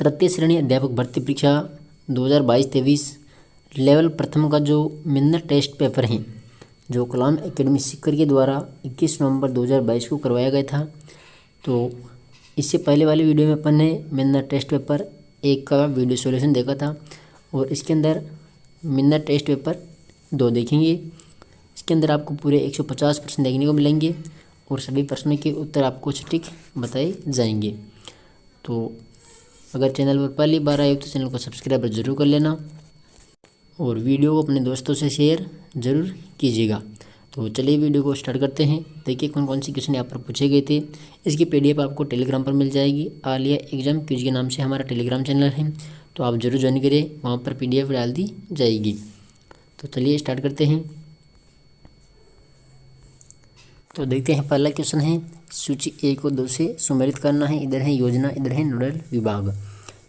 तृतीय श्रेणी अध्यापक भर्ती परीक्षा 2022-23 लेवल प्रथम का जो मिनट टेस्ट पेपर है जो कलाम एकेडमी सीकर के द्वारा 21 नवंबर 2022 को करवाया गया था। तो इससे पहले वाली वीडियो में अपन ने मिनट टेस्ट पेपर 1 का वीडियो सॉल्यूशन देखा था और इसके अंदर मिनट टेस्ट पेपर 2 देखेंगे। इसके अंदर आपको पूरे 150 प्रश्न देखने को मिलेंगे और सभी प्रश्नों के उत्तर आपको सटीक बताए जाएंगे। तो अगर चैनल पर पहली बार आए तो चैनल को सब्सक्राइब जरूर कर लेना और वीडियो को अपने दोस्तों से शेयर ज़रूर कीजिएगा। तो चलिए वीडियो को स्टार्ट करते हैं। देखिए कौन कौन सी क्वेश्चन यहाँ पर पूछे गए थे। इसकी PDF आपको टेलीग्राम पर मिल जाएगी। आलिया एग्जाम क्विज के नाम से हमारा टेलीग्राम चैनल है, तो आप ज़रूर ज्वाइन करें, वहाँ पर PDF डाल दी जाएगी। तो चलिए स्टार्ट करते हैं। तो देखते हैं पहला क्वेश्चन है, सूची 1 और 2 से सुमेलित करना है। इधर है योजना, इधर है नोडल विभाग।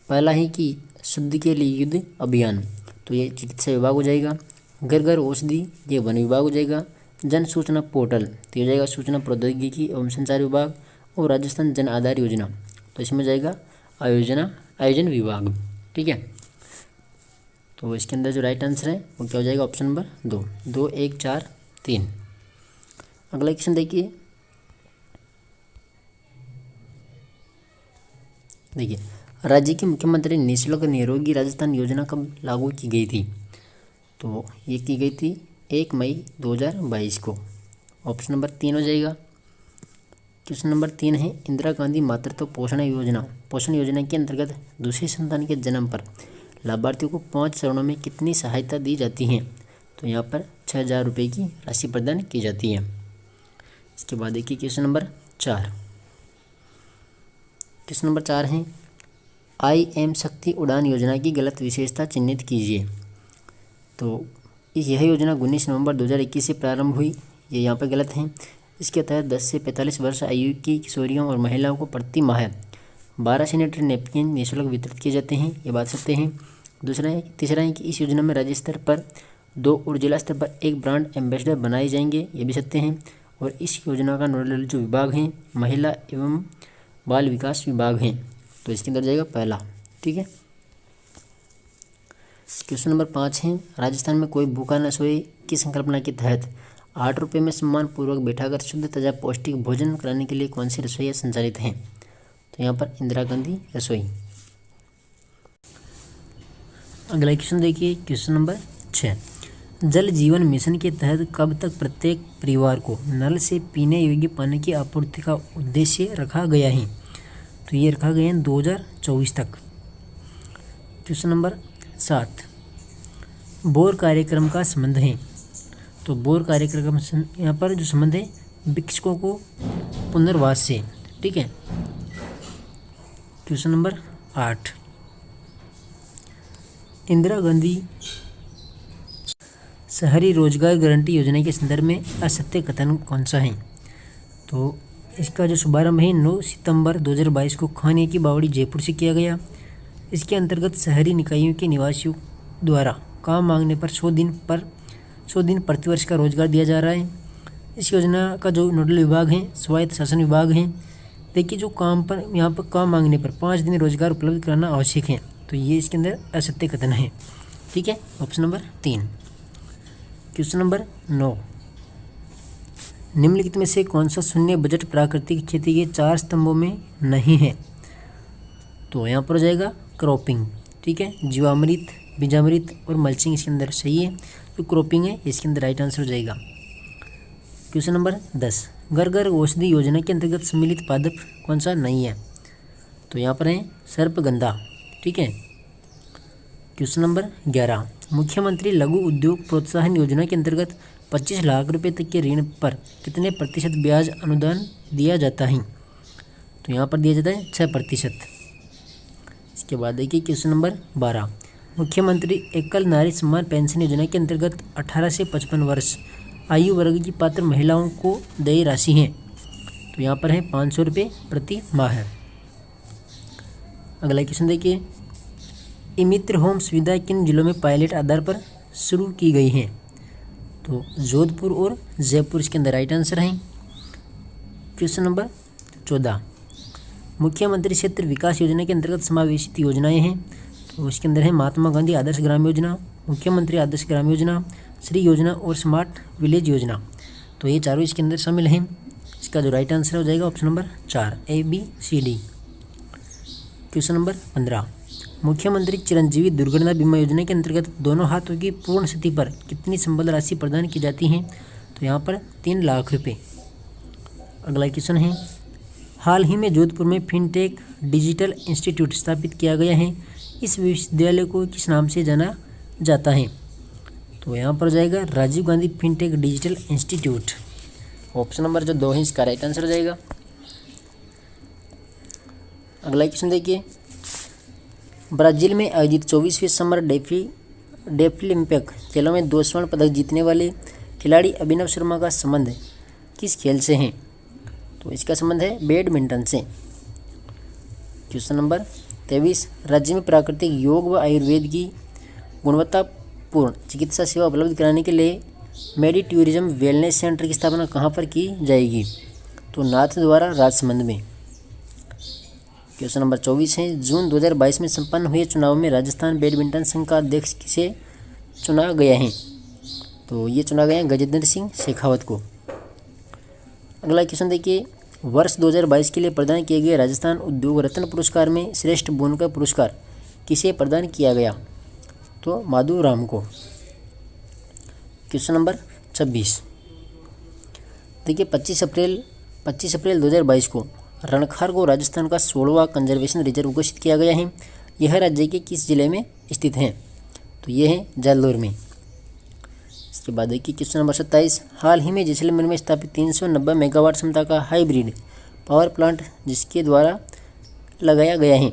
पहला है कि शुद्ध के लिए युद्ध अभियान, तो ये चिकित्सा विभाग हो जाएगा। घर घर औषधि, ये वन विभाग हो जाएगा। जन सूचना पोर्टल, तो ये हो जाएगा सूचना प्रौद्योगिकी एवं संचार विभाग। और राजस्थान जन आधार योजना, तो इसमें जाएगा आयोजन विभाग। ठीक है, तो इसके अंदर जो राइट आंसर है वो क्या हो जाएगा, ऑप्शन नंबर 2, 2, 1, 4, 3। अगला क्वेश्चन देखिए, राज्य के मुख्यमंत्री निःशुल्क निरोगी राजस्थान योजना कब लागू की गई थी। तो ये की गई थी 1 मई 2022 को। ऑप्शन नंबर 3 हो जाएगा। क्वेश्चन नंबर 3 है, इंदिरा गांधी मातृत्व पोषण योजना के अंतर्गत दूसरे संतान के जन्म पर लाभार्थियों को 5 चरणों में कितनी सहायता दी जाती है। तो यहाँ पर 6,000 रुपये की राशि प्रदान की जाती है। इसके बाद देखिए क्वेश्चन नंबर 4। क्वेश्चन नंबर 4 है, IM शक्ति उड़ान योजना की गलत विशेषता चिन्हित कीजिए। तो यह योजना 19 नवंबर 2021 से प्रारंभ हुई, ये यहाँ पर गलत है। इसके तहत 10 से 45 वर्ष आयु की किशोरियों और महिलाओं को प्रति माह 12 सैनिटरी नैपकिन निःशुल्क वितरित किए जाते हैं, ये बात सत्य है। तीसरा है कि इस योजना में राज्य स्तर पर 2 और जिला स्तर पर 1 ब्रांड एम्बेसडर बनाए जाएंगे, ये भी सत्य है। और इस योजना का नोडल जो विभाग है महिला एवं बाल विकास विभाग है, तो इसके अंदर जाएगा पहला। ठीक है, क्वेश्चन नंबर 5 है, राजस्थान में कोई भूखा न सोए की संकल्पना के तहत 8 रुपये में सम्मान पूर्वक बैठाकर शुद्ध तथा पौष्टिक भोजन कराने के लिए कौन सी रसोइयाँ संचालित हैं। तो यहाँ पर इंदिरा गांधी रसोई। अगला क्वेश्चन देखिए, क्वेश्चन नंबर 6, जल जीवन मिशन के तहत कब तक प्रत्येक परिवार को नल से पीने योग्य पानी की आपूर्ति का उद्देश्य रखा गया है। तो ये रखा गया है 2024 तक। क्वेश्चन नंबर 7, बोर कार्यक्रम का संबंध है। तो बोर कार्यक्रम यहाँ पर जो संबंध है वृक्षों को पुनर्वास से। ठीक है, क्वेश्चन नंबर 8, इंदिरा गांधी शहरी रोजगार गारंटी योजना के संदर्भ में असत्य कथन कौन सा है। तो इसका जो शुभारंभ है 9 सितंबर 2022 को खाने की बावड़ी जयपुर से किया गया। इसके अंतर्गत शहरी निकायों के निवासियों द्वारा काम मांगने पर 100 दिन प्रतिवर्ष का रोजगार दिया जा रहा है। इस योजना का जो नोडल विभाग है स्वायत्त शासन विभाग है। देखिए जो यहाँ पर काम मांगने पर 5 दिन रोजगार उपलब्ध कराना आवश्यक है, तो ये इसके अंदर असत्य कथन है। ठीक है, ऑप्शन नंबर 3। क्वेश्चन नंबर 9, निम्नलिखित में से कौन सा शून्य बजट प्राकृतिक खेती के 4 स्तंभों में नहीं है। तो यहाँ पर हो जाएगा क्रॉपिंग। ठीक है, जीवामृत, बीजामृत और मल्चिंग इसके अंदर सही है। तो क्रॉपिंग है, इसके अंदर राइट आंसर हो जाएगा। क्वेश्चन नंबर 10, घर घर औषधि योजना के अंतर्गत सम्मिलित पादप कौन सा नहीं है। तो यहाँ पर है सर्पगंधा। ठीक है, क्वेश्चन नंबर 11, मुख्यमंत्री लघु उद्योग प्रोत्साहन योजना के अंतर्गत 25 लाख रुपए तक के ऋण पर कितने प्रतिशत ब्याज अनुदान दिया जाता है। तो यहाँ पर दिया जाता है 6%। इसके बाद देखिए क्वेश्चन नंबर 12, मुख्यमंत्री एकल नारी सम्मान पेंशन योजना के अंतर्गत 18 से 55 वर्ष आयु वर्ग की पात्र महिलाओं को देय राशि है। तो यहाँ पर है 500 रुपये प्रति माह। अगला क्वेश्चन देखिए, ई मित्र होम सुविधा किन जिलों में पायलट आधार पर शुरू की गई है। तो जोधपुर और जयपुर इसके अंदर राइट आंसर है। क्वेश्चन नंबर 14, मुख्यमंत्री क्षेत्र विकास योजना के अंतर्गत समावेशित योजनाएं हैं, तो इसके अंदर है महात्मा गांधी आदर्श ग्राम योजना, मुख्यमंत्री आदर्श ग्राम योजना, श्री योजना और स्मार्ट विलेज योजना। तो ये चारों इसके अंदर शामिल हैं। इसका जो राइट आंसर हो जाएगा option number 4 ABCD। Question number 15, मुख्यमंत्री चिरंजीवी दुर्घटना बीमा योजना के अंतर्गत दोनों हाथों की पूर्ण स्थिति पर कितनी संबल राशि प्रदान की जाती है? तो यहाँ पर 3 लाख रुपये। अगला क्वेश्चन है, हाल ही में जोधपुर में फिनटेक डिजिटल इंस्टीट्यूट स्थापित किया गया है, इस विश्वविद्यालय को किस नाम से जाना जाता है? तो यहाँ पर जाएगा Rajiv Gandhi fintech digital institute. Option number जो 2 है इसका राइट आंसर हो जाएगा। अगला क्वेश्चन देखिए, ब्राजील में आयोजित 24वें समर डेफलिम्पिक खेलों में 2 स्वर्ण पदक जीतने वाले खिलाड़ी अभिनव शर्मा का संबंध किस खेल से है? तो इसका संबंध है बैडमिंटन से। क्वेश्चन नंबर 23, राज्य में प्राकृतिक योग व आयुर्वेद की गुणवत्तापूर्ण चिकित्सा सेवा उपलब्ध कराने के लिए मेडी टूरिज्म वेलनेस सेंटर की स्थापना कहाँ पर की जाएगी? तो नाथद्वारा राजसमंद में। क्वेश्चन नंबर 24 है, जून 2022 में संपन्न हुए चुनाव में राजस्थान बैडमिंटन संघ का अध्यक्ष किसे चुना गया है? तो ये चुना गया है गजेंद्र सिंह शेखावत को। अगला क्वेश्चन देखिए, वर्ष 2022 के लिए प्रदान किए गए राजस्थान उद्योग रत्न पुरस्कार में श्रेष्ठ बुनकर पुरस्कार किसे प्रदान किया गया? तो माधु राम को। क्वेश्चन नंबर 26 देखिए, 25 अप्रैल 2022 को रणखार को राजस्थान का 16वां कंजर्वेशन रिजर्व घोषित किया गया है। यह राज्य के किस जिले में स्थित है? तो ये है जालौर में। इसके बाद देखिए क्वेश्चन नंबर 27, हाल ही में जैसलमेर में स्थापित 390 मेगावाट क्षमता का हाइब्रिड पावर प्लांट जिसके द्वारा लगाया गया है,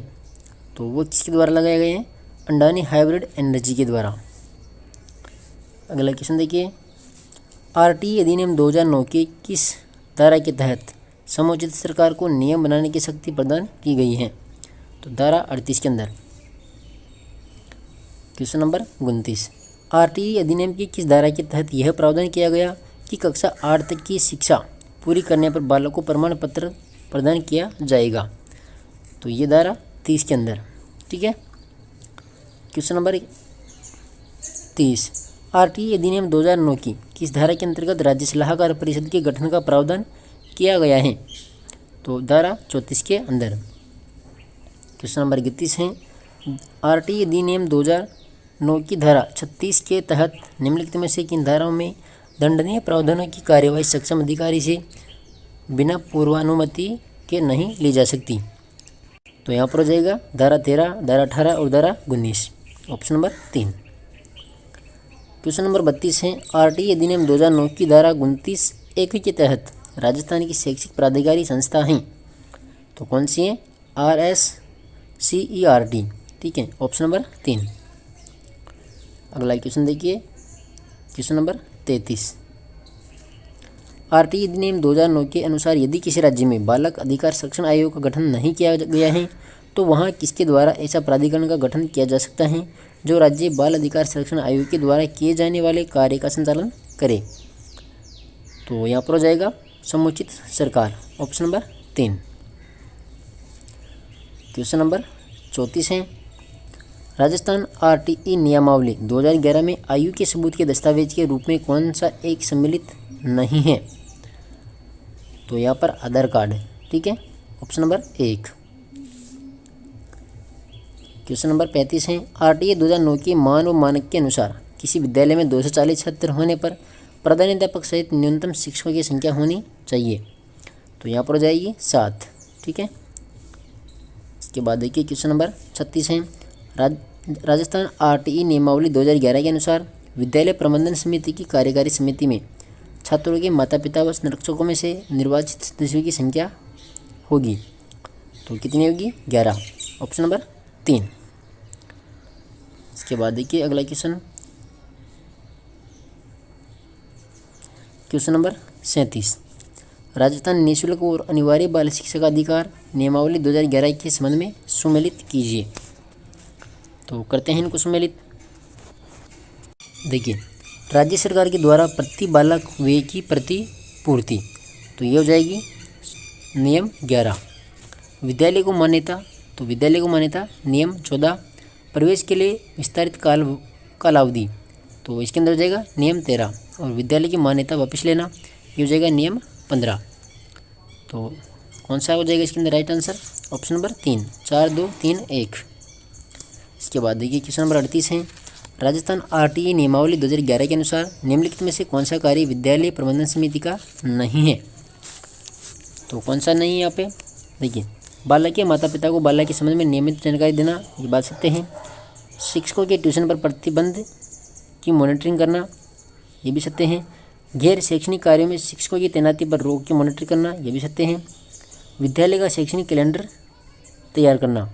तो वो किसके द्वारा लगाया गया है? अंडानी हाइब्रिड एनर्जी के द्वारा। अगला क्वेश्चन देखिए, RTE अधिनियम 2009 के किस धारा के तहत समुचित सरकार को नियम बनाने की शक्ति प्रदान की गई है? तो धारा 38 के अंदर। क्वेश्चन नंबर 29, RTE अधिनियम की किस धारा के तहत यह प्रावधान किया गया कि कक्षा 8 तक की शिक्षा पूरी करने पर बालक को प्रमाण पत्र प्रदान किया जाएगा? तो ये धारा 30 के अंदर। ठीक है। क्वेश्चन नंबर 30, RTE अधिनियम 2009 की किस धारा के अंतर्गत राज्य सलाहकार परिषद के गठन का प्रावधान किया गया है? तो धारा 34 के अंदर। क्वेश्चन नंबर 31 है, RTE अधिनियम 2009 की धारा 36 के तहत निम्नलिखित में से किन धाराओं में दंडनीय प्रावधानों की कार्यवाही सक्षम अधिकारी से बिना पूर्वानुमति के नहीं ली जा सकती? तो यहाँ पर हो जाएगा धारा 13, धारा 18 और धारा 19। Option number 3। क्वेश्चन नंबर 32 है, RTE अधिनियम 2009 की धारा 29(1) के तहत राजस्थान की शैक्षिक प्राधिकारी संस्था हैं, तो कौन सी है? RSCERT। ठीक है, ऑप्शन नंबर 3। अगला क्वेश्चन देखिए, क्वेश्चन नंबर 33, RTE अधिनियम 2009 के अनुसार यदि किसी राज्य में बालक अधिकार संरक्षण आयोग का गठन नहीं किया गया है तो वहाँ किसके द्वारा ऐसा प्राधिकरण का गठन किया जा सकता है जो राज्य बाल अधिकार संरक्षण आयोग के द्वारा किए जाने वाले कार्य का संचालन करे? तो यहाँ पर हो जाएगा समुचित सरकार। Option number 3। क्वेश्चन नंबर 34 है, राजस्थान RTE नियमावली 2011 में आयु के सबूत के दस्तावेज के रूप में कौन सा एक सम्मिलित नहीं है? तो यहाँ पर आधार कार्ड है। ठीक है, ऑप्शन नंबर 1। क्वेश्चन नंबर 35 है, RTE 2009 के मान व मानक के अनुसार किसी विद्यालय में 240 छात्र होने पर प्रधानाध्यापक सहित न्यूनतम शिक्षकों की संख्या होनी चाहिए? तो यहाँ पर हो जाएगी 7। ठीक है। इसके बाद देखिए क्वेश्चन नंबर 36 है, राजस्थान RTE नियमावली 2011 के अनुसार विद्यालय प्रबंधन समिति की कार्यकारी समिति में छात्रों के माता पिता व संरक्षकों में से निर्वाचित सदस्यों की संख्या होगी, तो कितनी होगी? 11। Option number 3। इसके बाद देखिए अगला क्वेश्चन, क्वेश्चन नंबर 37, राजस्थान निःशुल्क और अनिवार्य बाल शिक्षा का अधिकार नियमावली 2011 के संबंध में सुमेलित कीजिए। तो करते हैं इनको सुमेलित। देखिए, राज्य सरकार के द्वारा प्रति बालक व्यय की प्रतिपूर्ति, तो ये हो जाएगी नियम 11। विद्यालय को मान्यता, तो विद्यालय को मान्यता नियम 14, प्रवेश के लिए विस्तारित कालावधि, तो इसके अंदर हो जाएगा नियम 13, और विद्यालय की मान्यता वापस लेना ये हो जाएगा नियम 15। तो कौन सा हो जाएगा इसके अंदर राइट आंसर? Option number 3, 4 2 3 1। इसके बाद देखिए क्वेश्चन नंबर 38 है, राजस्थान आरटीई नियमावली 2011 के अनुसार निम्नलिखित में से कौन सा कार्य विद्यालय प्रबंधन समिति का नहीं है? तो कौन सा नहीं है यहाँ पे? देखिए, बालक के माता पिता को बालक के संबंध में नियमित जानकारी देना, ये बात सकते हैं। शिक्षकों के ट्यूशन पर प्रतिबंध की मॉनिटरिंग करना, ये भी सकते हैं। गैर शैक्षणिक कार्यों में शिक्षकों की तैनाती पर रोक की मॉनिटरिंग करना, ये भी सकते हैं। विद्यालय का शैक्षणिक कैलेंडर तैयार करना,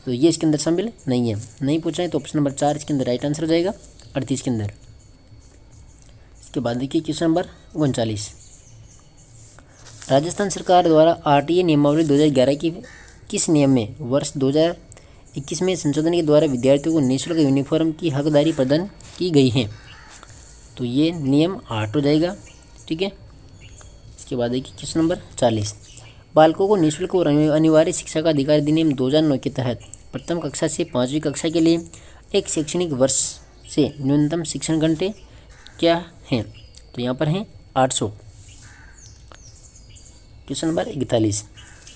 तो ये इसके अंदर शामिल नहीं है, नहीं पूछा है, तो ऑप्शन नंबर 4 इसके अंदर राइट आंसर हो जाएगा 38 के अंदर। इसके बाद देखिए क्वेश्चन नंबर 39, राजस्थान सरकार द्वारा आरटीई नियमावली 2011 की किस नियम में वर्ष 2021 में संशोधन के द्वारा विद्यार्थियों को निःशुल्क यूनिफॉर्म की हकदारी प्रदान की गई है? तो ये नियम 8 हो जाएगा, ठीक है। इसके बाद देखिए क्वेश्चन नंबर 40, बालकों को निःशुल्क और अनिवार्य शिक्षा का अधिकार अधिनियम 2009 के तहत प्रथम कक्षा से 5वीं कक्षा के लिए एक शैक्षणिक वर्ष से न्यूनतम शिक्षण घंटे क्या हैं? तो यहाँ पर हैं 800। क्वेश्चन नंबर 41,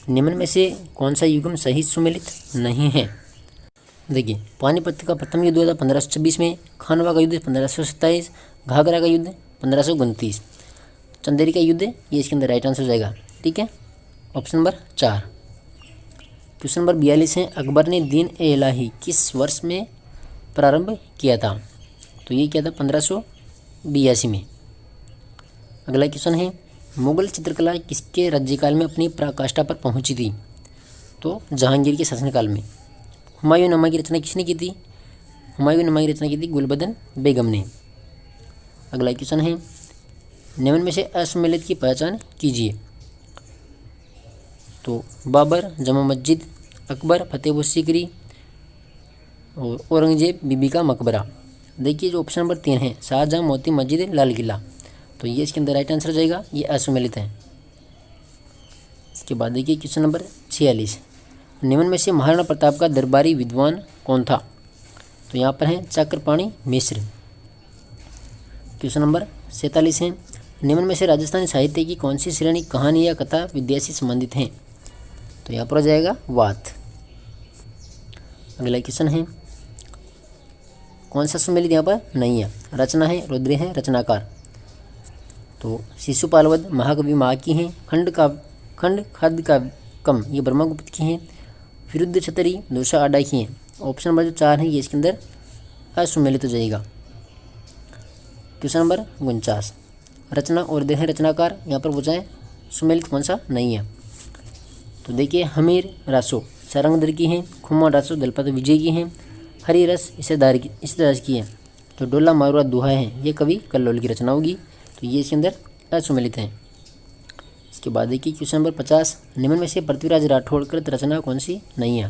निम्न में से कौन सा युग्म सही सुमेलित नहीं है? देखिए, पानीपत का प्रथम युद्ध हुआ था 1526 में, खानवा का युद्ध 1527, घाघरा का युद्ध 1529, चंदेरी का युद्ध, ये इसके अंदर राइट आंसर हो जाएगा, ठीक है, ऑप्शन नंबर 4। क्वेश्चन नंबर 42 है, अकबर ने दीन ए इलाही किस वर्ष में प्रारंभ किया था? तो ये किया था 1582 में। अगला क्वेश्चन है, मुगल चित्रकला किसके राज्यकाल में अपनी पराकाष्ठा पर पहुंची थी? तो जहांगीर के शासनकाल में। हुमायूंनामा की रचना किसने की थी? हुमायूंनामा की रचना की थी गुलबदन बेगम ने। अगला क्वेश्चन है, निम्न में से असम्मिलित की पहचान कीजिए। तो बाबर, जमा मस्जिद, अकबर, फतेहपुर सीकरी और औरंगजेब बीबी का मकबरा। देखिए जो ऑप्शन नंबर 3 है, शाहजहाँ, मोती मस्जिद, लाल किला, तो ये इसके अंदर राइट आंसर हो जाएगा, ये असम्मिलित है। इसके बाद देखिए क्वेश्चन नंबर 46, निम्न में से महाराणा प्रताप का दरबारी विद्वान कौन था? तो यहाँ पर है चक्रपाणि मिश्र। क्वेश्चन नंबर 47 है, निम्न में से राजस्थानी साहित्य की कौन सी श्रेणी कहानी या कथा विद्या से संबंधित है? तो यहाँ पर हो जाएगा वात। अगला क्वेश्चन है, कौन सा सम्मिलित यहाँ पर नहीं है? रचना है, रुद्र है, रचनाकार। तो शिशुपालवध महाकवि माँ की हैं, खंड खाद्य का कम ये ब्रह्मगुप्त की हैं, विरुद्ध छतरी दोषा आडा की हैं। ऑप्शन नंबर जो 4 है ये इसके अंदर असुमेलित हो जाएगा। क्वेश्चन नंबर 49, रचना और देह रचनाकार, यहाँ पर पूछा है सुमेलित कौन सा नहीं है? तो देखिए, हमीर रासो सारंगधर की हैं, खुम्मा रासो दलपत विजय की हैं, हरी रस इसेदास की है, तो डोला मारुआ दुहा है ये कवि कल्लोल की रचना होगी, तो ये इसके अंदर असुमेलित है। इसके बाद देखिए क्वेश्चन नंबर 50, निम्न में से पृथ्वीराज राठौड़ कृत रचना कौन सी नहीं है?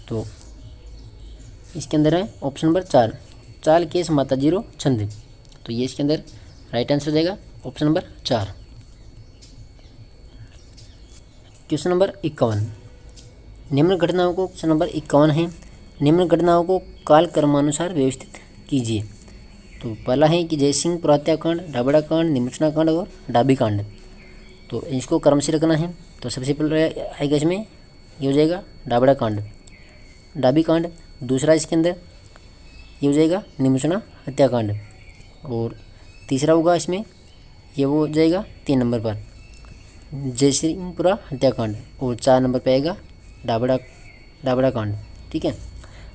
तो इसके अंदर है ऑप्शन नंबर 4, चाल केस माता जीरो छंद, तो ये इसके अंदर राइट आंसर हो जाएगा ऑप्शन नंबर 4। क्वेश्चन नंबर 51, निम्न घटनाओं को, क्वेश्चन नंबर 51 है, निम्न घटनाओं को काल क्रमानुसार व्यवस्थित कीजिए। तो पहला है कि जयसिंहपुर हत्याकांड, डाबड़ा कांड, निमचना कांड और डाबी कांड, तो इसको क्रम से रखना है। तो सबसे पहले आएगा इसमें ये हो जाएगा डाबड़ा कांड, डाबी कांड, दूसरा इसके अंदर ये हो जाएगा निमचना हत्याकांड, और तीसरा होगा इसमें ये वो हो जाएगा 3 नंबर पर जयसिंहपुरा हत्याकांड, और 4 नंबर पे आएगा डाबड़ा कांड, ठीक है।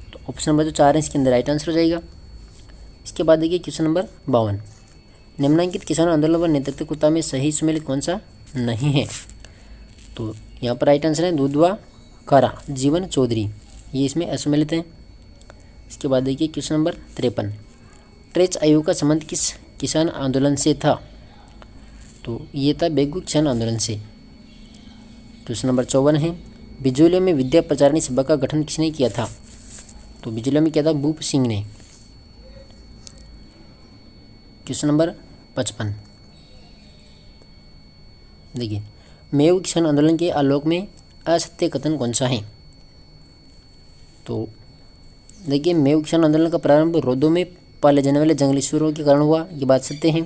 तो ऑप्शन नंबर जो 4 है इसके अंदर राइट आंसर हो जाएगा। इसके बाद देखिए क्वेश्चन नंबर 52, निम्नलिखित किसान आंदोलन व नेतृत्व कुत्ता में सही सुमेलित कौन सा नहीं है? तो यहाँ पर राइट आंसर है दुधवा कारा जीवन चौधरी, ये इसमें असुमेलित है। इसके बाद देखिए क्वेश्चन नंबर 53, ट्रेच आयोग का संबंध किस किसान आंदोलन से था? तो ये था बेगू किसान आंदोलन से। क्वेश्चन नंबर 54 है, बिजोलिया में विद्या प्रचारणी सभा का गठन किसने किया था? तो बिजोलिया में किया था भूप सिंह ने। क्वेश्चन नंबर 55, देखिए, मेऊ किसान आंदोलन के आलोक में असत्य कथन कौन सा है? तो देखिए, मेव किसान आंदोलन का प्रारंभ रोदो में पाले जाने वाले जंगली सूअरों के कारण हुआ, ये बात सत्य है।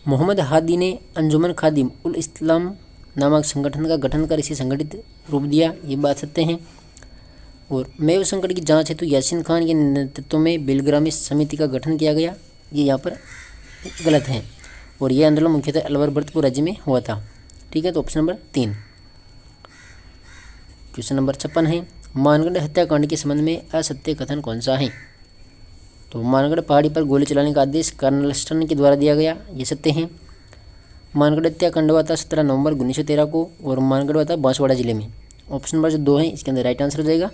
मोहम्मद हादी ने अंजुमन खादिम उल इस्लाम नामक संगठन का गठन कर इसे संगठित रूप दिया, ये बात सत्य है। और मेव संकट की जांच हेतु यासीन खान के नेतृत्व में बेलग्रामी समिति का गठन किया गया, ये यहाँ पर गलत है। और यह आंदोलन मुख्यतः अलवर भरतपुर राज्य में हुआ था। ठीक है, तो ऑप्शन नंबर 3। क्वेश्चन नंबर 56 है, मानगढ़ हत्याकांड के संबंध में असत्य कथन कौन सा है? तो मानगढ़ पहाड़ी पर गोली चलाने का आदेश कर्नल स्टर्न के द्वारा दिया गया, ये सत्य है। मानगढ़ हत्याकांड हुआ था 17 नवंबर 1913 को और मानगढ़ हुआ था बांसवाड़ा जिले में। ऑप्शन नंबर जो 2 है इसके अंदर राइट आंसर हो जाएगा।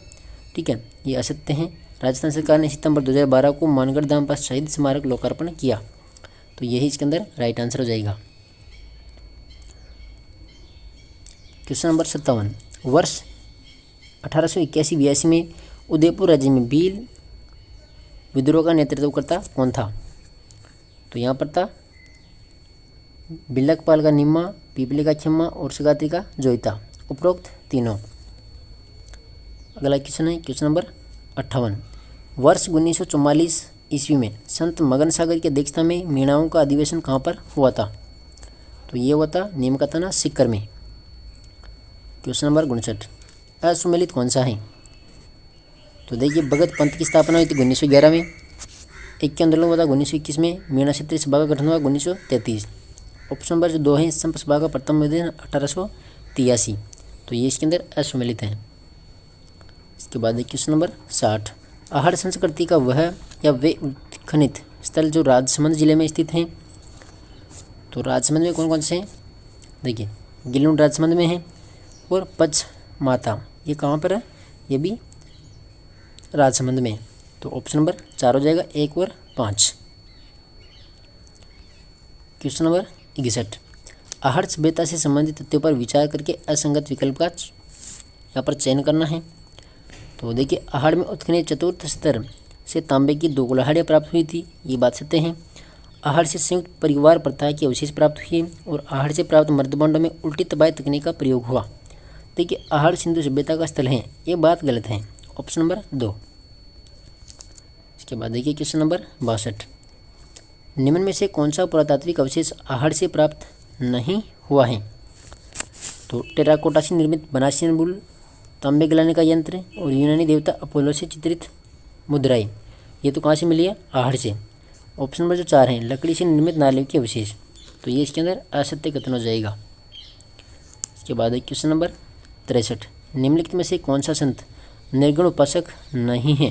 ठीक है, ये असत्य है। राजस्थान सरकार ने सितंबर 2012 को मानगढ़ धाम पर शहीद स्मारक लोकार्पण किया, तो यही इसके अंदर राइट आंसर हो जाएगा। क्वेश्चन नंबर 57, वर्ष 1881-82 में उदयपुर राज्य में भील विद्रोह का नेतृत्वकर्ता कौन था? तो यहाँ पर था बिल्लकपाल का निम्मा, पीपली का खम्मा और सगात्री का जोईता, उपरोक्त तीनों। अगला क्वेश्चन है क्वेश्चन नंबर 58, वर्ष 1944 ईस्वी में संत मगन सागर की अध्यक्षता में मीणाओं का अधिवेशन कहाँ पर हुआ था? तो ये हुआ था नीमकाथाना सीकर में। क्वेश्चन नंबर 59, असुमेलित कौन सा है? तो देखिए, भगत पंथ की स्थापना हुई थी 1911 में, ऐक्य आंदोलन हुआ था 1921 में, मीणा क्षेत्रीय सभा का गठन हुआ 1933। ऑप्शन नंबर जो 2 है, संप सभा का प्रथम अधिवेशन 1883, तो ये इसके अंदर असुमेलित है। इसके बाद क्वेश्चन नंबर 60, आहड़ संस्कृति का वह या वे उत्खनित स्थल जो राजसमंद जिले में स्थित हैं? तो राजसमंद में कौन कौन से हैं? देखिए, गिलुंड राजसमंद में है और पच माता, ये कहाँ पर है? ये भी राजसमंद में। तो ऑप्शन नंबर 4 हो जाएगा, 1 और 5। क्वेश्चन नंबर 61, आहड़ सभ्यता से संबंधित तथ्यों पर विचार करके असंगत विकल्प का यहाँ पर चयन करना है। तो देखिए, आहड़ में उत्खनित चतुर्थ स्तर से तांबे की 2 कुल्हाड़ियाँ प्राप्त हुई थी, ये बात सत्य है। आहड़ से संयुक्त परिवार प्रथा के अवशेष प्राप्त हुए और आहड़ से प्राप्त मर्दबांडों में उल्टी तबाही तकनीक का प्रयोग हुआ। देखिए, आहड़ सिंधु सभ्यता का स्थल है, ये बात गलत है। Option number 2। इसके बाद देखिए क्वेश्चन नंबर 62, निम्न में से कौन सा पुरातात्विक अवशेष आहड़ से प्राप्त नहीं हुआ है? तो टेराकोटा से निर्मित बनासियन बुल, तांबे गलाने का यंत्र और यूनानी देवता अपोलो से चित्रित मुद्राएं, ये तो कहाँ से मिली है? आहड़ से। ऑप्शन नंबर जो 4 है, लकड़ी से निर्मित नाले के अवशेष, तो ये इसके अंदर असत्य कथन हो जाएगा। इसके बाद क्वेश्चन नंबर 63, निम्नलिखित में से कौन सा संत निर्गुण उपासक नहीं है?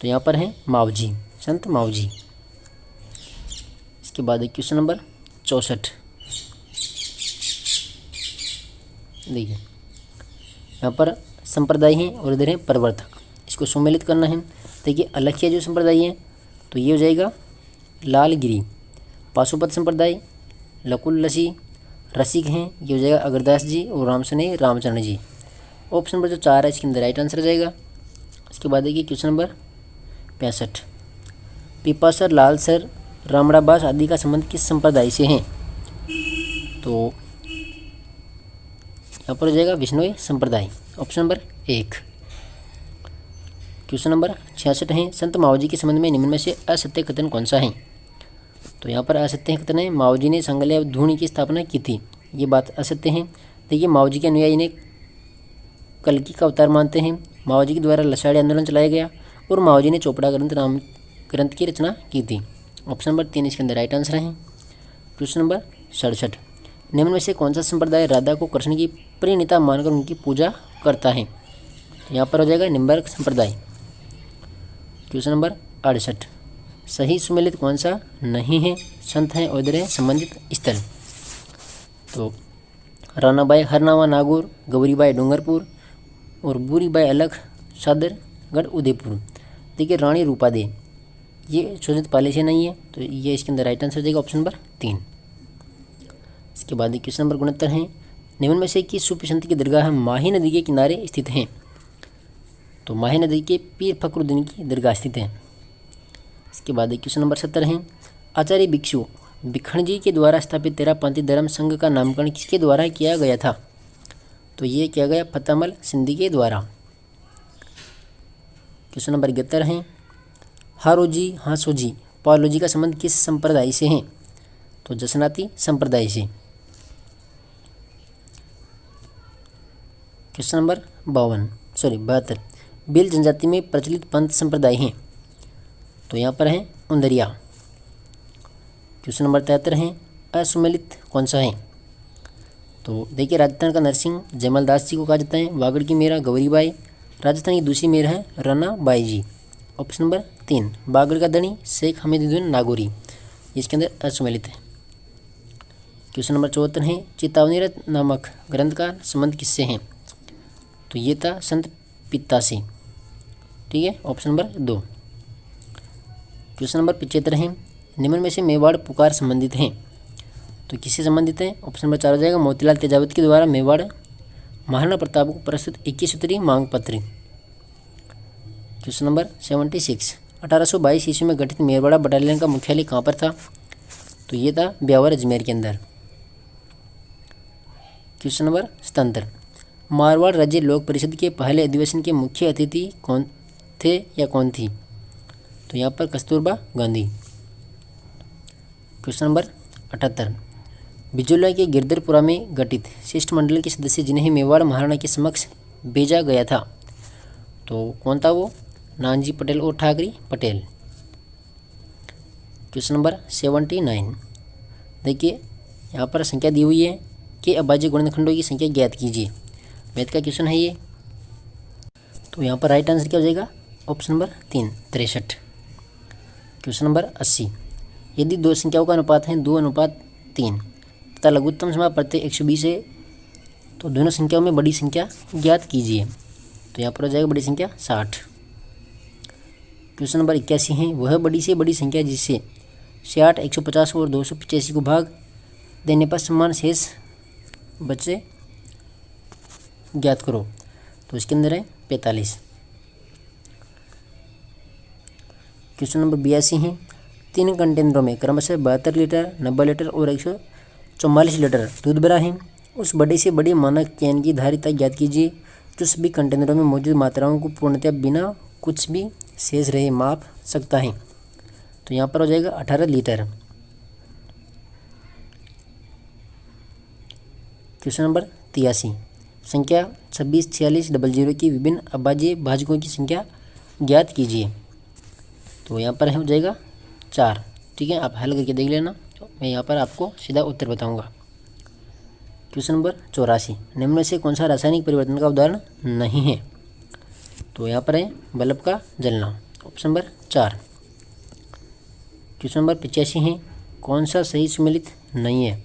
तो यहाँ पर है मावजी, संत मावजी। इसके बाद क्वेश्चन नंबर 64, देखिए यहाँ पर संप्रदाय हैं और इधर है प्रवर्तक, इसको सम्मिलित करना है। देखिए, अलखिया जो संप्रदाय है तो ये हो जाएगा लालगिरी, पाशुपत संप्रदाय लकुल लसी रसिक हैं, ये हो जाएगा अगरदास जी और रामसने रामचरण जी। ऑप्शन नंबर जो 4 है इसके अंदर राइट आंसर हो जाएगा। इसके बाद देखिए क्वेश्चन नंबर 65, पिपासर लालसर रामड़ाबास आदि का संबंध किस संप्रदाय से है? तो यहाँ पर हो जाएगा विष्णुई संप्रदाय, ऑप्शन नंबर 1। क्वेश्चन नंबर 66 है, संत मावजी के संबंध में निम्न में से असत्य कथन कौन सा है? तो यहाँ पर असत्य कथन है, मावजी ने संगल्या धूनी की स्थापना की थी, ये बात असत्य है। देखिए, मावजी के अनुयायी ने कल्कि का अवतार मानते हैं, मावजी के द्वारा लसाड़ी आंदोलन चलाया गया और मावजी ने चोपड़ा ग्रंथ की रचना की थी। ऑप्शन नंबर 3 इसके अंदर राइट आंसर है। क्वेश्चन नंबर 67, निम्न में से कौन सा संप्रदाय राधा को कृष्ण की परिणीता मानकर उनकी पूजा करता है? तो यहाँ पर हो जाएगा निम्बर्क संप्रदाय। क्वेश्चन नंबर 68, सही सुमेलित कौन सा नहीं है? संत हैं और इधर है संबंधित स्थल। तो रानाबाई हरनावा नागौर, गौरीबाई डूंगरपुर और बूरीबाई अलख सादरगढ़ उदयपुर। देखिए, रानी रूपादे ये शोषित पाले से नहीं है, तो ये इसके अंदर राइट आंसर हो जाएगा, ऑप्शन नंबर 3। इसके बाद क्वेश्चन नंबर 69 है, निम्न में से किस सूफी संत की दरगाह माही नदी के किनारे स्थित हैं? तो माही नदी के पीर फखरुद्दीन की दरगाह स्थित है। इसके बाद क्वेश्चन नंबर 70 है, आचार्य भिक्षु बिखण जी के द्वारा स्थापित तेरापंथी धर्म संघ का नामकरण किसके द्वारा किया गया था? तो ये किया गया फतेहमल सिंधी के द्वारा। क्वेश्चन नंबर 71 है, हारोजी हांसोजी पालोजी का संबंध किस संप्रदाय से है? तो जसनाती संप्रदाय से। क्वेश्चन नंबर 72, भील जनजाति में प्रचलित पंथ संप्रदाय हैं? तो यहाँ पर है उंदरिया। क्वेश्चन नंबर 73 है, असुमेलित कौन सा है? तो देखिए, राजस्थान का नरसिंह जयमल दास जी को कहा जाता है। वागड़ की मेरा गौरीबाई। राजस्थान की दूसरी मेयर है रना बाई जी। ऑप्शन नंबर 3, बागड़ का धनी शेख हमीदुद्दीन नागौरी, इसके अंदर असुमेलित है। क्वेश्चन नंबर 74 है, चेतावनी रथ नामक ग्रंथ का संबंध किससे है? तो ये था संत पित्ता से। ठीक है, ऑप्शन नंबर 2। क्वेश्चन नंबर 75 है, निम्न में से मेवाड़ पुकार संबंधित हैं? तो किससे संबंधित है? ऑप्शन नंबर 4 हो जाएगा, मोतीलाल तेजावत के द्वारा मेवाड़ महाराणा प्रताप को प्रस्तुत 21 सूत्री मांग पत्र। क्वेश्चन नंबर 76, 1822 ईस्वी में गठित मेवाड़ा बटालियन का मुख्यालय कहाँ पर था? तो ये था ब्यावर अजमेर के अंदर। क्वेश्चन नंबर 77, मारवाड़ राज्य लोक परिषद के पहले अधिवेशन के मुख्य अतिथि कौन थे या कौन थी? तो यहाँ पर कस्तूरबा गांधी। क्वेश्चन नंबर 78, बिजोला के गिरधरपुरा में गठित शिष्टमंडल के सदस्य जिन्हें मेवाड़ महाराणा के समक्ष भेजा गया था, तो कौन था वो? नानजी पटेल और ठाकरी पटेल। क्वेश्चन नंबर 79, देखिए यहाँ पर संख्या दी हुई है कि अभाज्य गुणनखंडों की संख्या ज्ञात कीजिए। मैथ का क्वेश्चन है ये। तो यहाँ पर राइट आंसर क्या हो जाएगा? Option number 3, 63। क्वेश्चन नंबर 80, यदि दो संख्याओं का अनुपात है 2:3 तथा लघुत्तम सीमा प्रत्यय 120 है तो दोनों संख्याओं में बड़ी संख्या ज्ञात कीजिए। तो यहाँ पर हो जाएगा बड़ी संख्या 60। क्वेश्चन नंबर 81 है, वह बड़ी से बड़ी संख्या जिससे 60, 150 और 285 को भाग देने पर समान शेष बचे ज्ञात करो। तो इसके अंदर है 45। क्वेश्चन नंबर 82 है, 3 कंटेनरों में क्रमशः 72 लीटर, 90 लीटर और 144 लीटर दूध भरा है। उस बड़े से बड़े मानक कैन की धारिता ज्ञात कीजिए जो सभी कंटेनरों में मौजूद मात्राओं को पूर्णतः बिना कुछ भी शेष रहे माप सकता है। तो यहाँ पर हो जाएगा 18 लीटर। क्वेश्चन नंबर 83, संख्या 264600 की विभिन्न अभाज्य भाजकों की संख्या ज्ञात कीजिए। तो यहाँ पर हो जाएगा 4। ठीक है, आप हल करके देख लेना, तो मैं यहाँ पर आपको सीधा उत्तर बताऊँगा। क्वेश्चन नंबर 84, निम्न में से कौन सा रासायनिक परिवर्तन का उदाहरण नहीं है? तो यहाँ पर है बल्ब का जलना। Option number 4। क्वेश्चन नंबर 85 है, कौन सा सही सुमेलित नहीं है?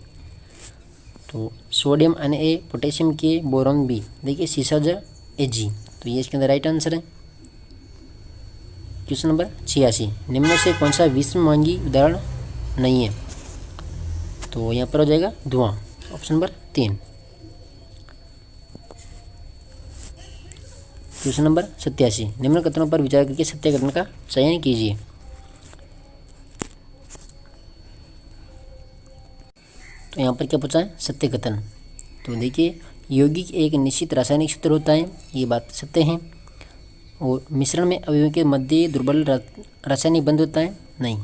तो sodium Na, potassium K, boron B। देखिए सीसा Ag, तो ये इसके अंदर राइट आंसर है। क्वेश्चन नंबर 86, निम्न में से कौन सा विश्व मांगी उदाहरण नहीं है? तो यहाँ पर हो जाएगा धुआं। Option number 3। क्वेश्चन नंबर 87, निम्न कथनों पर विचार करके सत्य कथन का चयन कीजिए। तो यहाँ पर क्या पूछा है? सत्य कथन। तो देखिए, यौगिक एक निश्चित रासायनिक सूत्र होता है, ये बात सत्य है। और मिश्रण में अवयवों के मध्य दुर्बल रासायनिक बंध होता है, नहीं।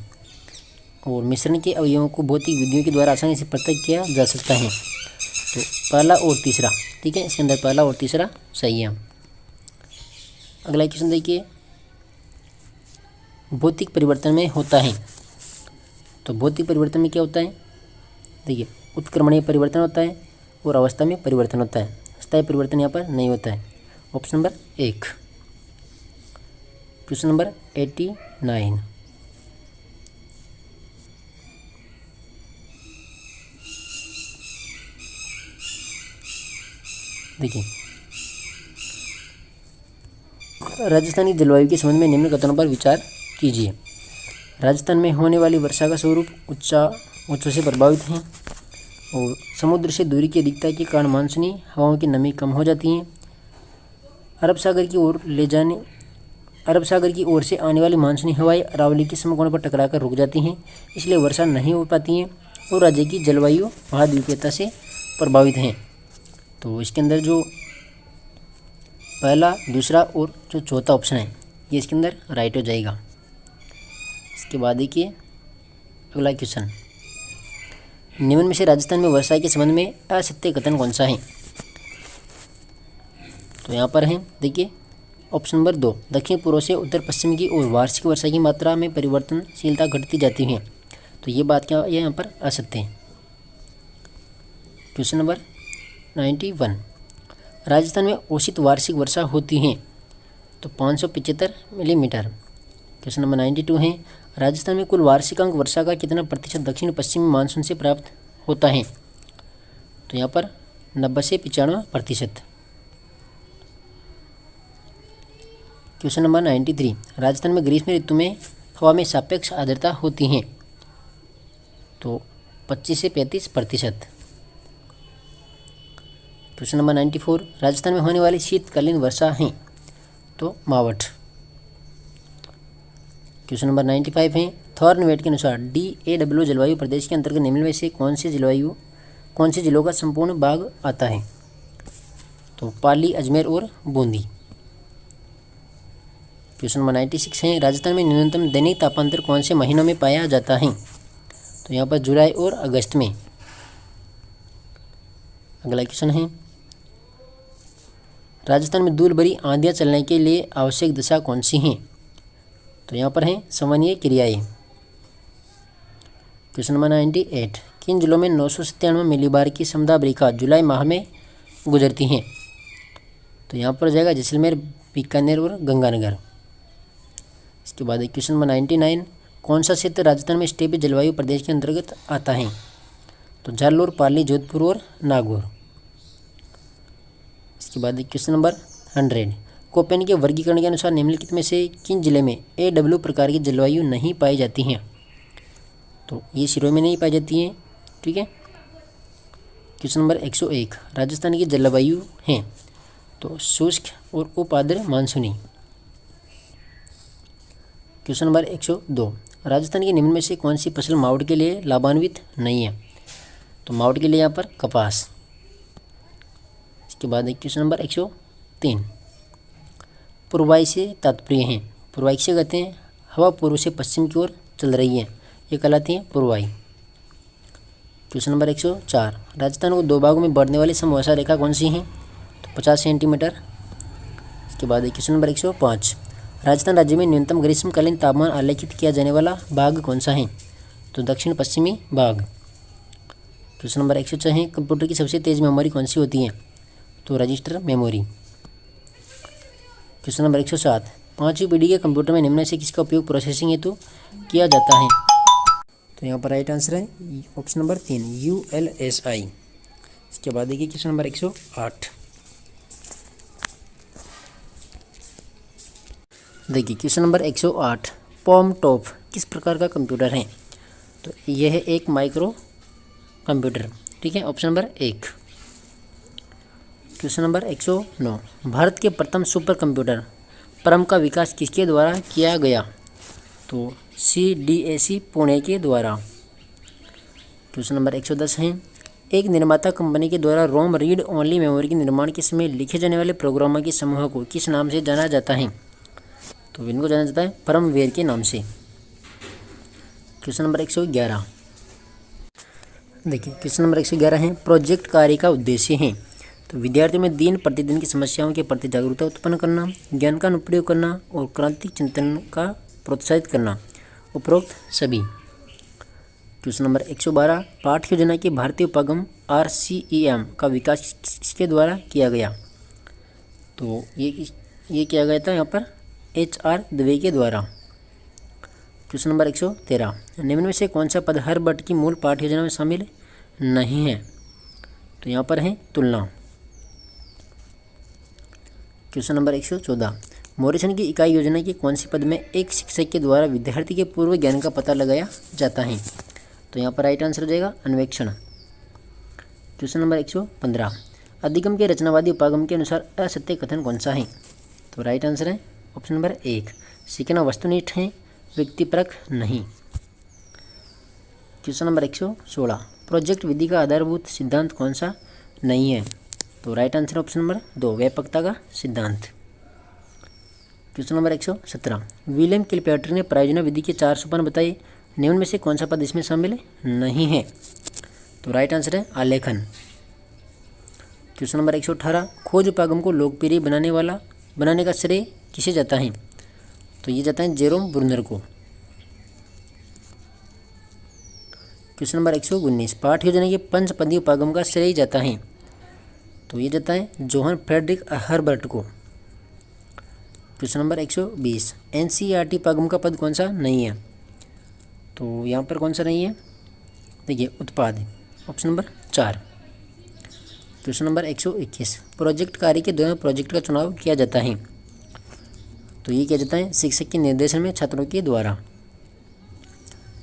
और मिश्रण के अवयवों को भौतिक विधियों के द्वारा आसानी से पृथक किया जा सकता है। तो पहला और तीसरा, ठीक है, इसके अंदर पहला और तीसरा सही है। अगला क्वेश्चन देखिए, भौतिक परिवर्तन में होता है। तो भौतिक परिवर्तन में क्या होता है? देखिए, उत्क्रमणीय परिवर्तन होता है और अवस्था में परिवर्तन होता है। स्थायी परिवर्तन यहाँ पर नहीं होता है। Option number 1। क्वेश्चन नंबर 89, देखिए, राजस्थानी जलवायु के संबंध में निम्न कथनों पर विचार कीजिए। राजस्थान में होने वाली वर्षा का स्वरूप उच्चों से प्रभावित है और समुद्र से दूरी की अधिकता के कारण मानसूनी हवाओं की नमी कम हो जाती है। अरब सागर की ओर से आने वाली मानसूनी हवाएं अरावली के समकोण पर टकराकर रुक जाती हैं, इसलिए वर्षा नहीं हो पाती है और राज्य की जलवायु महाद्वीपीयता से प्रभावित है। तो इसके अंदर जो पहला, दूसरा और जो चौथा ऑप्शन है ये इसके अंदर राइट हो जाएगा। इसके बाद देखिए अगला क्वेश्चन, निम्न में से राजस्थान में वर्षा के संबंध में असत्य कथन कौन सा है? तो यहाँ पर है देखिए ऑप्शन नंबर 2, दक्षिण पूर्व से उत्तर पश्चिम की ओर वार्षिक वर्षा की मात्रा में परिवर्तनशीलता घटती जाती है। तो ये बात क्या ये यहाँ पर असत्य है। क्वेश्चन नंबर 91, राजस्थान में औसत वार्षिक वर्षा होती है तो 575 मिलीमीटर। क्वेश्चन नंबर 92 है, राजस्थान में कुल वार्षिक अंक वर्षा का कितना प्रतिशत दक्षिण पश्चिमी मानसून से प्राप्त होता है? तो यहाँ पर 90 से 95%। क्वेश्चन नंबर 93, राजस्थान में ग्रीष्म ऋतु में हवा में सापेक्ष आर्द्रता होती है तो 25 से 35%। क्वेश्चन नंबर 94, राजस्थान में होने वाली शीतकालीन वर्षा है तो मावठ। क्वेश्चन नंबर 95 है, थॉर्नवेट के अनुसार DAW जलवायु प्रदेश के अंतर्गत निम्न में से कौन से जिलों का संपूर्ण भाग आता है? तो पाली, अजमेर और बूंदी। क्वेश्चन नंबर 96 है, राजस्थान में न्यूनतम दैनिक तापांतर कौन से महीनों में पाया जाता है? तो यहाँ पर जुलाई और अगस्त में। अगला क्वेश्चन है, राजस्थान में धूल भरी आंधियाँ चलने के लिए आवश्यक दशा कौन सी हैं? तो यहाँ पर हैं संवहनीय क्रियाएं। क्वेश्चन नंबर 98, किन जिलों में 997 मिलीबार की समुद्र रेखा जुलाई माह में गुजरती हैं? तो यहाँ पर जाएगा जैसलमेर, बीकानेर और गंगानगर। इसके बाद क्वेश्चन नंबर 99, कौन सा क्षेत्र राजस्थान में स्टेपी जलवायु प्रदेश के अंतर्गत आता है? तो जालोर, पाली, जोधपुर और नागौर। इसके बाद क्वेश्चन नंबर 100, कोपेन के वर्गीकरण के अनुसार निम्नलिखित में से किन जिले में AW प्रकार की जलवायु नहीं पाई जाती हैं? तो ये शिरों में नहीं पाई जाती हैं, ठीक है। क्वेश्चन नंबर 101, राजस्थान की जलवायु है तो शुष्क और उपाद्र मानसूनी। क्वेश्चन नंबर 102, राजस्थान के निम्न में से कौन सी फसल मावठ के लिए लाभान्वित नहीं है? तो मावठ के लिए यहाँ पर कपास। इसके बाद क्वेश्चन नंबर 103, पूर्वाई से तात्पर्य है। पूर्वाई से कहते हैं हवा पूर्व से पश्चिम की ओर चल रही है, ये कहलाती है पूर्वाई। क्वेश्चन नंबर 104, राजस्थान को दो भागों में बढ़ने वाली समवर्षा रेखा कौन सी है? तो 50 सेंटीमीटर। इसके बाद क्वेश्चन नंबर 105, राजस्थान राज्य में न्यूनतम ग्रीष्मकालीन तापमान आलेखित किया जाने वाला भाग कौन सा है? तो दक्षिण पश्चिमी भाग। क्वेश्चन नंबर 106 है, कंप्यूटर की सबसे तेज मेमोरी कौन सी होती है? तो रजिस्टर मेमोरी। क्वेश्चन नंबर 107, पाँचवीं पीढ़ी के कंप्यूटर में निम्न से किसका उपयोग प्रोसेसिंग हेतु किया जाता है? तो यहाँ पर राइट आंसर है ऑप्शन नंबर 3, ULSI। इसके बाद देखिए क्वेश्चन नंबर 108, देखिए क्वेश्चन नंबर 108, पॉम टॉप किस प्रकार का कंप्यूटर है? तो यह है एक माइक्रो कंप्यूटर, ठीक है, option number 1। Question number 109, Bharat के प्रथम सुपर कंप्यूटर परम का विकास किसके द्वारा किया गया? तो CDAC पुणे के द्वारा। क्वेश्चन नंबर 110 है, एक निर्माता कंपनी के द्वारा रोम रीड ओनली मेमोरी के निर्माण के समय लिखे जाने वाले प्रोग्रामों के समूह को किस नाम से जाना जाता है? तो इनको जाना जाता है परमवेयर के नाम से। क्वेश्चन नंबर 111, देखिए क्वेश्चन नंबर 111 है, प्रोजेक्ट कार्य का उद्देश्य है। तो विद्यार्थियों में दिन प्रतिदिन की समस्याओं के प्रति जागरूकता उत्पन्न करना, ज्ञान का अनुप्रयोग करना और क्रांतिक चिंतन का प्रोत्साहित करना, उपरोक्त सभी। क्वेश्चन नंबर 112, पाठ्य योजना के भारतीय उपागम RCEM का विकास किसके द्वारा किया गया? तो ये किया गया था यहाँ पर HR दवे के द्वारा। क्वेश्चन नंबर 113, निम्न में से कौन सा पद हर बट की मूल पाठ्य योजना में शामिल नहीं है? तो यहाँ पर है तुलना। क्वेश्चन नंबर 114, मोरिसन की इकाई योजना के कौन से पद में एक शिक्षक के द्वारा विद्यार्थी के पूर्व ज्ञान का पता लगाया जाता है? तो यहाँ पर राइट आंसर हो जाएगा अन्वेक्षण। क्वेश्चन नंबर 115, अधिगम के रचनावादी उपागम के अनुसार असत्य कथन कौन सा है? तो राइट आंसर है ऑप्शन नंबर 1, सीखना वस्तुनिष्ठ है, व्यक्तिपरक नहीं। क्वेश्चन नंबर 116, प्रोजेक्ट विधि का आधारभूत सिद्धांत कौन सा नहीं है? तो राइट आंसर ऑप्शन नंबर 2 व्यापकता का सिद्धांत। क्वेश्चन नंबर 117, विलियम किलपैट्रिक ने प्रायोजना विधि के 4 सोपान बताए, निम्न में से कौन सा पद इसमें शामिल नहीं है? तो राइट आंसर है आलेखन। क्वेश्चन नंबर 118, खोज उपागम को लोकप्रिय बनाने का श्रेय किसे जाता है? तो ये जाता है जेरोम ब्रूनर को। क्वेश्चन नंबर 119, पाठ योजना के पंचपदीय उपागम का श्रेय जाता है? तो ये जाता है जोहान फ्रेडरिक हर्बर्ट को। क्वेश्चन नंबर 120, एनसीईआरटी उपागम का पद कौन सा नहीं है? तो यहाँ पर कौन सा नहीं है? देखिए उत्पाद, option number 4। Question number 121, project कार्य के दौरान प्रोजेक्ट का चुनाव किया जाता है? तो ये किया जाता है शिक्षक के निर्देशन में छात्रों के द्वारा।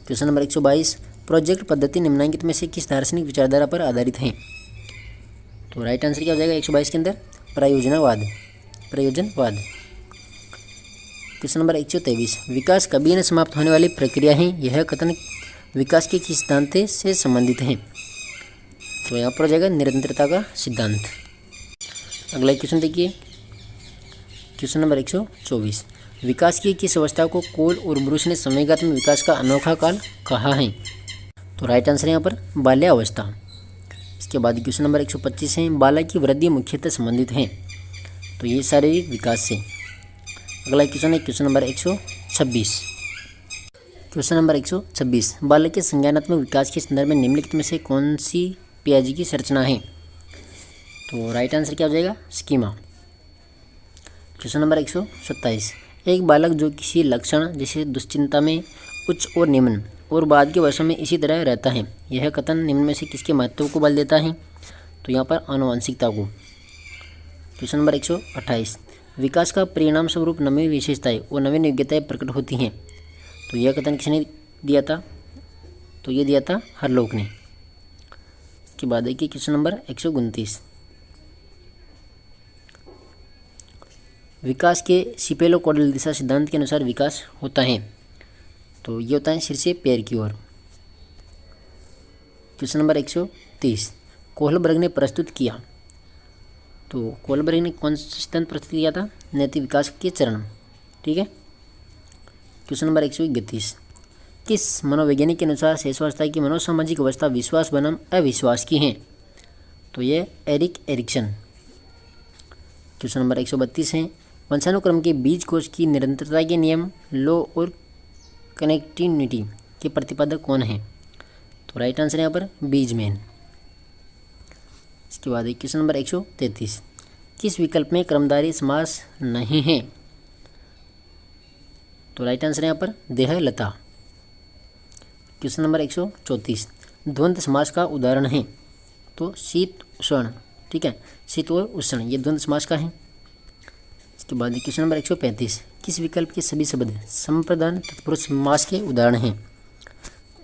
क्वेश्चन नंबर 122, प्रोजेक्ट पद्धति निम्नलिखित में से किस दार्शनिक विचारधारा पर आधारित है? तो राइट आंसर क्या हो जाएगा 122 के अंदर? प्रयोजनवाद। क्वेश्चन नंबर 123, विकास कभी न समाप्त होने वाली प्रक्रिया है, यह कथन विकास के किस सिद्धांत से संबंधित है? तो यहाँ पर हो जाएगा निरंतरता का सिद्धांत। अगला क्वेश्चन देखिए, क्वेश्चन नंबर 124, विकास की किस अवस्था को कोल और ब्रूस ने समयगात्मक विकास का अनोखा काल कहा है? तो राइट आंसर है यहाँ पर बाल्यावस्था। इसके बाद क्वेश्चन नंबर 125 है, बालक की वृद्धि मुख्यतः संबंधित है? तो ये शारीरिक विकास से। अगला क्वेश्चन है क्वेश्चन नंबर 126। क्वेश्चन नंबर 126, बालक के संज्ञानात्मक विकास के संदर्भ में निम्नलिखित में से कौन सी पियाजे की संरचना है? तो राइट आंसर क्या हो जाएगा? स्कीमा। क्वेश्चन नंबर 127, एक बालक जो किसी लक्षण जैसे दुश्चिंता में उच्च और निम्न और बाद के वर्षों में इसी तरह रहता है, यह कथन निम्न में से किसके महत्व को बल देता है? तो यहाँ पर आनुवंशिकता को। क्वेश्चन नंबर 128, विकास का परिणाम स्वरूप नवी विशेषताएं और नवीन योग्यताएं प्रकट होती हैं, तो यह कथन किसने दिया था? तो ये दिया था हरलोक ने। इसके बाद देखिए क्वेश्चन नंबर 129, विकास के सिपेलो कोडल दिशा सिद्धांत के अनुसार विकास होता है, तो ये होता है सिर से पैर की ओर। क्वेश्चन नंबर 130, कोहलबर्ग ने प्रस्तुत किया, तो कोहलबर्ग ने कौन सा सिद्धांत प्रस्तुत किया था? नैतिक विकास के चरण। ठीक है। क्वेश्चन नंबर 131, किस मनोवैज्ञानिक के अनुसार शेषावस्था की मनोसामाजिक अवस्था विश्वास बनाम अविश्वास की है? तो ये एरिक एरिक्सन। क्वेश्चन नंबर 132 है, वंशानुक्रम के बीज कोश की निरंतरता के नियम लॉ और कनेक्टिविटी के प्रतिपादक कौन है? तो राइट आंसर है यहाँ पर बीजमैन। इसके बाद क्वेश्चन नंबर 133, किस विकल्प में क्रमधारी समास नहीं है? तो राइट आंसर है यहाँ पर देहलता। क्वेश्चन नंबर 134, द्वंद्व समास का उदाहरण है? तो शीत उष्ण। ठीक है, शीत और उष्ण ये द्वंद्व समास का है। इसके बाद क्वेश्चन नंबर 135, किस विकल्प के सभी शब्द संप्रदान तत्पुरुष समास के उदाहरण हैं?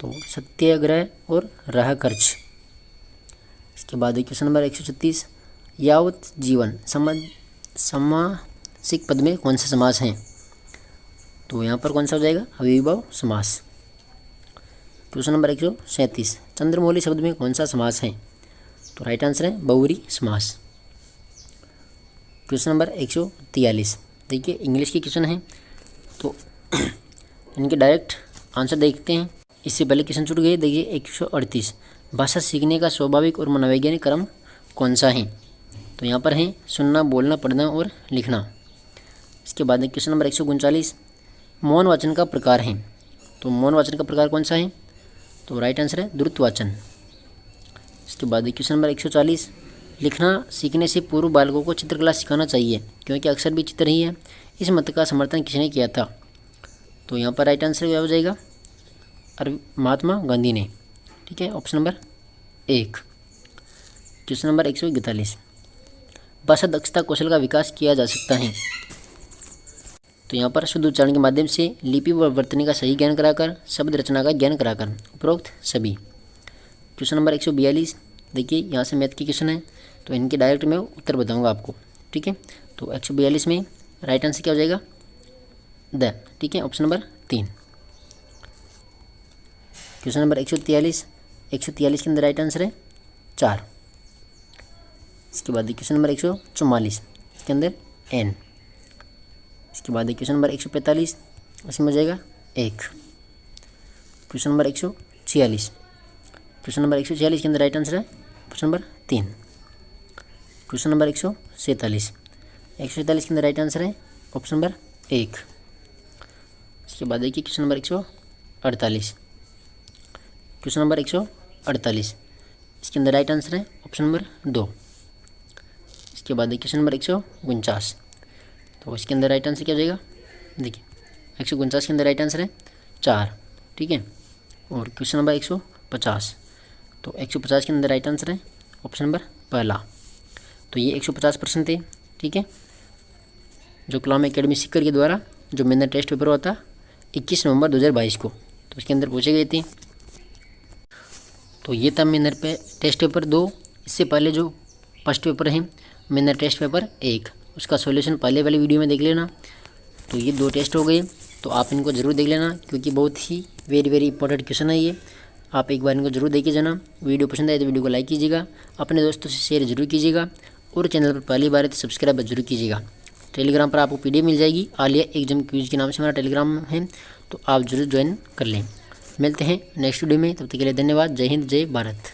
तो सत्याग्रह और राह खर्च। इसके बाद क्वेश्चन नंबर 136, यावत जीवन समासिक पद में कौन सा समास है? तो यहाँ पर कौन सा हो जाएगा? अविर्भाव समास। क्वेश्चन नंबर 137, चंद्रमौली शब्द में कौन सा समास है? तो राइट आंसर है बहुव्रीहि समास। क्वेश्चन नंबर 143, देखिए इंग्लिश के क्वेश्चन हैं, तो इनके डायरेक्ट आंसर देखते हैं। इससे पहले क्वेश्चन छूट गए। देखिए 138, भाषा सीखने का स्वाभाविक और मनोवैज्ञानिक क्रम कौन सा है? तो यहाँ पर है सुनना, बोलना, पढ़ना और लिखना। इसके बाद क्वेश्चन नंबर 139, मौन वाचन का प्रकार है, तो मौन वाचन का प्रकार कौन सा है? तो राइट आंसर है द्रुत वाचन। इसके बाद क्वेश्चन नंबर 140, लिखना सीखने से पूर्व बालकों को चित्रकला सिखाना चाहिए क्योंकि अक्सर भी चित्र ही है, इस मत का समर्थन किसने किया था? तो यहाँ पर राइट आंसर क्या हो जाएगा? महात्मा गांधी ने। ठीक है, ऑप्शन नंबर 1। क्वेश्चन नंबर 141, भाषा दक्षता कौशल का विकास किया जा सकता है, तो यहाँ पर शुद्ध उच्चारण के माध्यम से, लिपि व वर्तनी का सही ज्ञान कराकर, शब्द रचना का ज्ञान कराकर, उपरोक्त सभी। क्वेश्चन नंबर 142, देखिए यहाँ से मैथ की क्वेश्चन है, तो इनके डायरेक्ट मैं उत्तर बताऊंगा आपको। ठीक है, तो 142 में राइट आंसर क्या हो जाएगा? द। ठीक है, ऑप्शन नंबर 3। क्वेश्चन नंबर 143 के अंदर राइट आंसर है 4। इसके बाद क्वेश्चन नंबर 144, इसके अंदर n। इसके बाद क्वेश्चन नंबर 145, इसमें हो जाएगा 1। क्वेश्चन नंबर 146, क्वेश्चन नंबर 146 के अंदर राइट आंसर है ऑप्शन नंबर 3। क्वेश्चन नंबर 147, 147 के अंदर राइट आंसर है ऑप्शन नंबर 1। इसके बाद देखिए क्वेश्चन नंबर 148, क्वेश्चन नंबर 148, इसके अंदर राइट आंसर है ऑप्शन नंबर 2। इसके बाद क्वेश्चन नंबर 149, तो इसके अंदर राइट आंसर क्या हो जाएगा, देखिए 149 के अंदर राइट आंसर है 4, ठीक है। और क्वेश्चन नंबर 150, तो 150 के अंदर राइट आंसर है ऑप्शन नंबर 1। तो ये 150 प्रश्न थे, ठीक है, जो कलाम एकेडमी सीकर के द्वारा जो मेन टेस्ट पेपर हुआ था 21 नवंबर 2022 को, तो उसके अंदर पूछे गए थे। तो ये था मेन पे टेस्ट पेपर 2। इससे पहले जो फर्स्ट पेपर है मेन टेस्ट पेपर 1, उसका सॉल्यूशन पहले वाली वीडियो में देख लेना। तो ये 2 टेस्ट हो गए, तो आप इनको ज़रूर देख लेना, क्योंकि बहुत ही वेरी इंपॉर्टेंट क्वेश्चन है ये। आप एक बार इनको जरूर देखिए जाना। वीडियो पसंद आए तो वीडियो को लाइक कीजिएगा, अपने दोस्तों से शेयर जरूर कीजिएगा, और चैनल पर पहली बार है तो सब्सक्राइब जरूर कीजिएगा। टेलीग्राम पर आपको PDF मिल जाएगी, आलिया एग्जाम क्विज के नाम से हमारा टेलीग्राम है, तो आप जरूर ज्वाइन कर लें। मिलते हैं नेक्स्ट वीडियो में, तब तक के लिए धन्यवाद। जय हिंद, जय भारत।